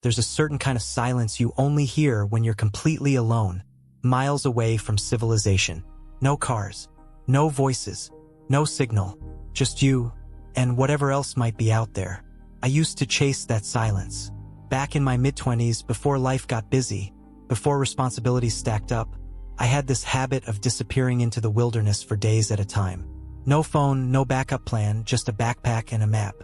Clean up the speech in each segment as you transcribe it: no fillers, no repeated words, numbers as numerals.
There's a certain kind of silence you only hear when you're completely alone, miles away from civilization. No cars, no voices, no signal, just you and whatever else might be out there. I used to chase that silence. Back in my mid-20s, before life got busy, before responsibilities stacked up, I had this habit of disappearing into the wilderness for days at a time. No phone, no backup plan, just a backpack and a map.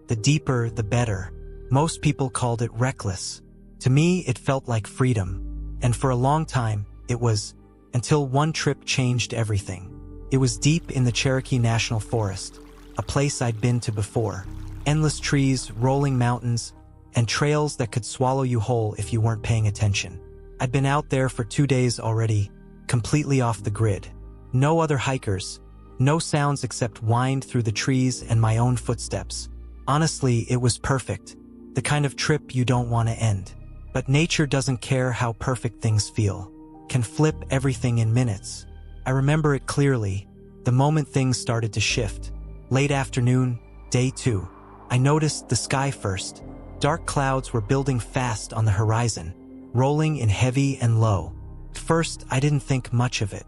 The deeper, the better. Most people called it reckless. To me, it felt like freedom. And for a long time, it was, until one trip changed everything. It was deep in the Cherokee National Forest, a place I'd been to before. Endless trees, rolling mountains, and trails that could swallow you whole if you weren't paying attention. I'd been out there for 2 days already, completely off the grid. No other hikers, no sounds except wind through the trees and my own footsteps. Honestly, it was perfect. The kind of trip you don't want to end. But nature doesn't care how perfect things feel. Can flip everything in minutes. I remember it clearly, the moment things started to shift. Late afternoon, day 2. I noticed the sky first. Dark clouds were building fast on the horizon, rolling in heavy and low. At first, I didn't think much of it.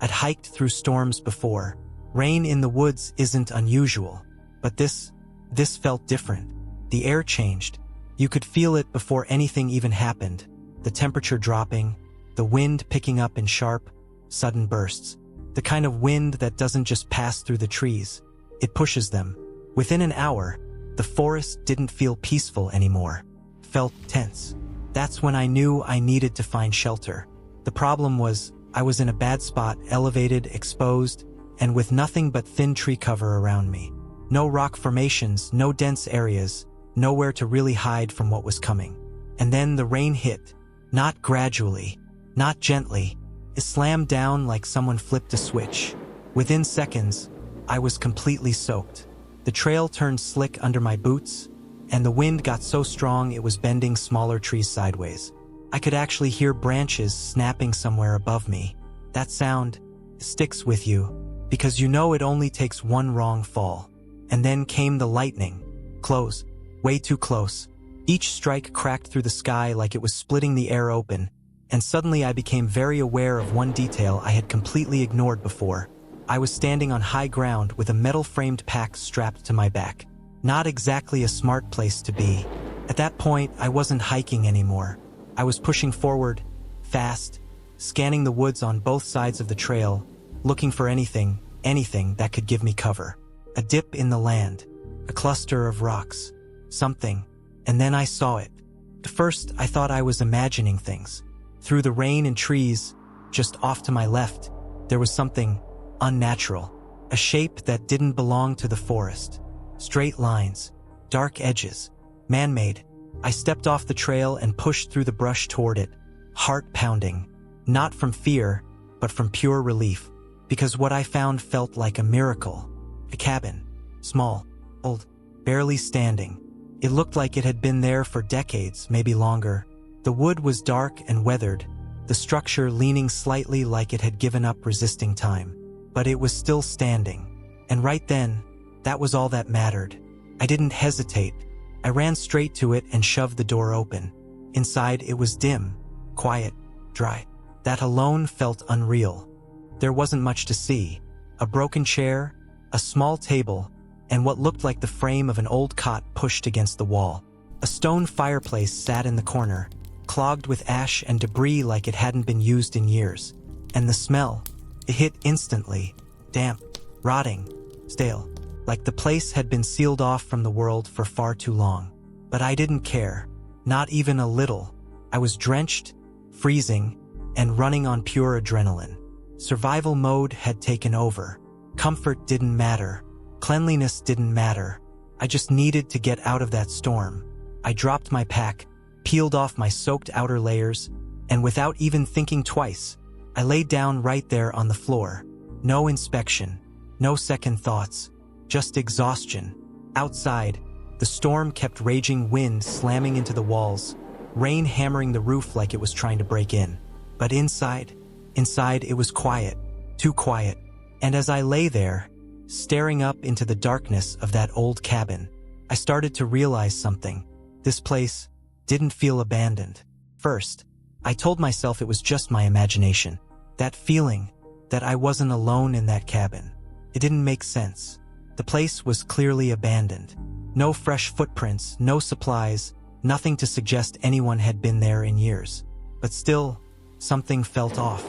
I'd hiked through storms before. Rain in the woods isn't unusual. But this felt different. The air changed. You could feel it before anything even happened. The temperature dropping, the wind picking up in sharp, sudden bursts. The kind of wind that doesn't just pass through the trees. It pushes them. Within an hour, the forest didn't feel peaceful anymore. Felt tense. That's when I knew I needed to find shelter. The problem was, I was in a bad spot, elevated, exposed, and with nothing but thin tree cover around me. No rock formations, no dense areas, nowhere to really hide from what was coming. And then the rain hit. Not gradually, not gently. It slammed down like someone flipped a switch. Within seconds, I was completely soaked. The trail turned slick under my boots, and the wind got so strong it was bending smaller trees sideways. I could actually hear branches snapping somewhere above me. That sound sticks with you, because you know it only takes one wrong fall. And then came the lightning. Close. Way too close. Each strike cracked through the sky like it was splitting the air open, and suddenly I became very aware of one detail I had completely ignored before. I was standing on high ground with a metal-framed pack strapped to my back. Not exactly a smart place to be. At that point, I wasn't hiking anymore. I was pushing forward, fast, scanning the woods on both sides of the trail, looking for anything that could give me cover. A dip in the land, a cluster of rocks, something, and then I saw it. At first, I thought I was imagining things. Through the rain and trees, just off to my left, there was something unnatural. A shape that didn't belong to the forest. Straight lines, dark edges, man-made. I stepped off the trail and pushed through the brush toward it, heart pounding. Not from fear, but from pure relief. Because what I found felt like a miracle. A cabin. Small, old, barely standing. It looked like it had been there for decades, maybe longer. The wood was dark and weathered, the structure leaning slightly like it had given up resisting time. But it was still standing. And right then, that was all that mattered. I didn't hesitate. I ran straight to it and shoved the door open. Inside, it was dim, quiet, dry. That alone felt unreal. There wasn't much to see. A broken chair, a small table, and what looked like the frame of an old cot pushed against the wall. A stone fireplace sat in the corner, clogged with ash and debris like it hadn't been used in years. And the smell, it hit instantly. Damp, rotting, stale. Like the place had been sealed off from the world for far too long. But I didn't care. Not even a little. I was drenched, freezing, and running on pure adrenaline. Survival mode had taken over. Comfort didn't matter. Cleanliness didn't matter. I just needed to get out of that storm. I dropped my pack, peeled off my soaked outer layers, and without even thinking twice, I laid down right there on the floor. No inspection, no second thoughts, just exhaustion. Outside, the storm kept raging, wind slamming into the walls, rain hammering the roof like it was trying to break in. But inside it was quiet, too quiet. And as I lay there, staring up into the darkness of that old cabin, I started to realize something. This place, didn't feel abandoned. First, I told myself it was just my imagination. That feeling that I wasn't alone in that cabin. It didn't make sense. The place was clearly abandoned. No fresh footprints, no supplies, nothing to suggest anyone had been there in years. But still, something felt off.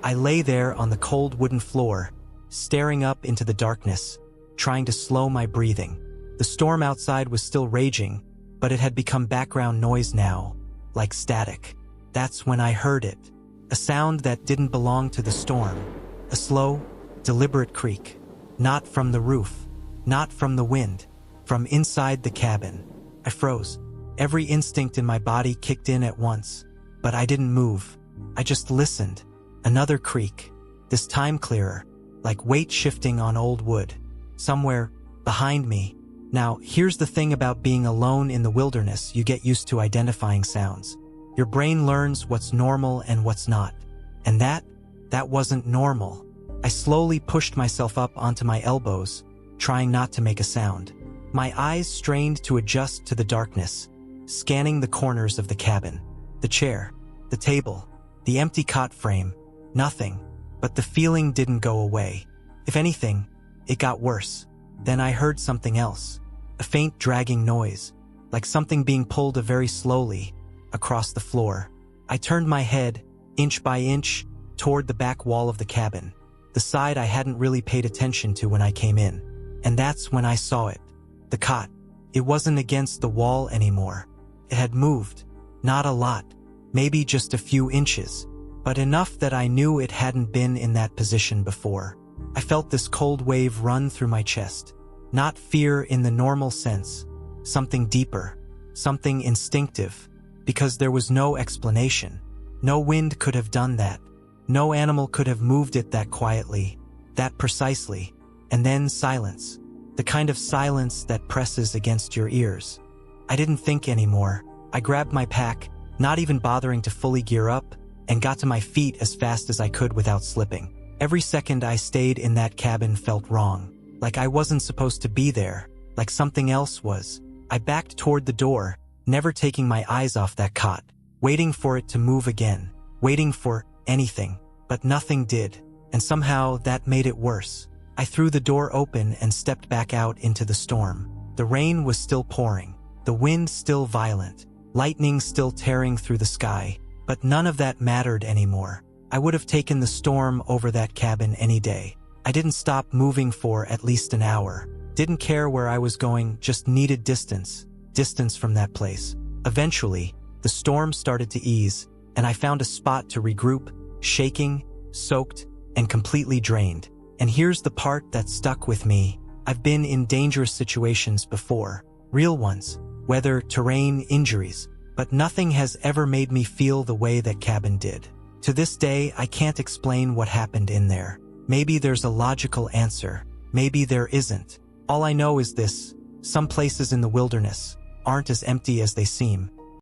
I lay there on the cold wooden floor, staring up into the darkness, trying to slow my breathing. The storm outside was still raging, but it had become background noise now, like static. That's when I heard it. A sound that didn't belong to the storm. A slow, deliberate creak. Not from the roof, not from the wind, from inside the cabin. I froze. Every instinct in my body kicked in at once, but I didn't move. I just listened. Another creak, this time clearer, like weight shifting on old wood. Somewhere behind me. Now, here's the thing about being alone in the wilderness: you get used to identifying sounds. Your brain learns what's normal and what's not. And that wasn't normal. I slowly pushed myself up onto my elbows, trying not to make a sound. My eyes strained to adjust to the darkness, scanning the corners of the cabin. The chair, the table, the empty cot frame. Nothing. But the feeling didn't go away. If anything, it got worse. Then I heard something else. A faint dragging noise, like something being pulled very slowly across the floor. I turned my head, inch by inch, toward the back wall of the cabin, the side I hadn't really paid attention to when I came in. And that's when I saw it. The cot. It wasn't against the wall anymore. It had moved. Not a lot. Maybe just a few inches. But enough that I knew it hadn't been in that position before. I felt this cold wave run through my chest. Not fear in the normal sense. Something deeper. Something instinctive. Because there was no explanation. No wind could have done that. No animal could have moved it that quietly, that precisely. And then silence. The kind of silence that presses against your ears. I didn't think anymore. I grabbed my pack, not even bothering to fully gear up, and got to my feet as fast as I could without slipping. Every second I stayed in that cabin felt wrong. Like I wasn't supposed to be there. Like something else was. I backed toward the door, never taking my eyes off that cot, waiting for it to move again, waiting for anything. But nothing did, and somehow that made it worse. I threw the door open and stepped back out into the storm. The rain was still pouring, the wind still violent, lightning still tearing through the sky, but none of that mattered anymore. I would have taken the storm over that cabin any day. I didn't stop moving for at least an hour. Didn't care where I was going, just needed distance from that place. Eventually, the storm started to ease, and I found a spot to regroup, shaking, soaked, and completely drained. And here's the part that stuck with me. I've been in dangerous situations before, real ones, weather, terrain, injuries, but nothing has ever made me feel the way that cabin did. To this day, I can't explain what happened in there. Maybe there's a logical answer. Maybe there isn't. All I know is this: some places in the wilderness aren't as empty as they seem.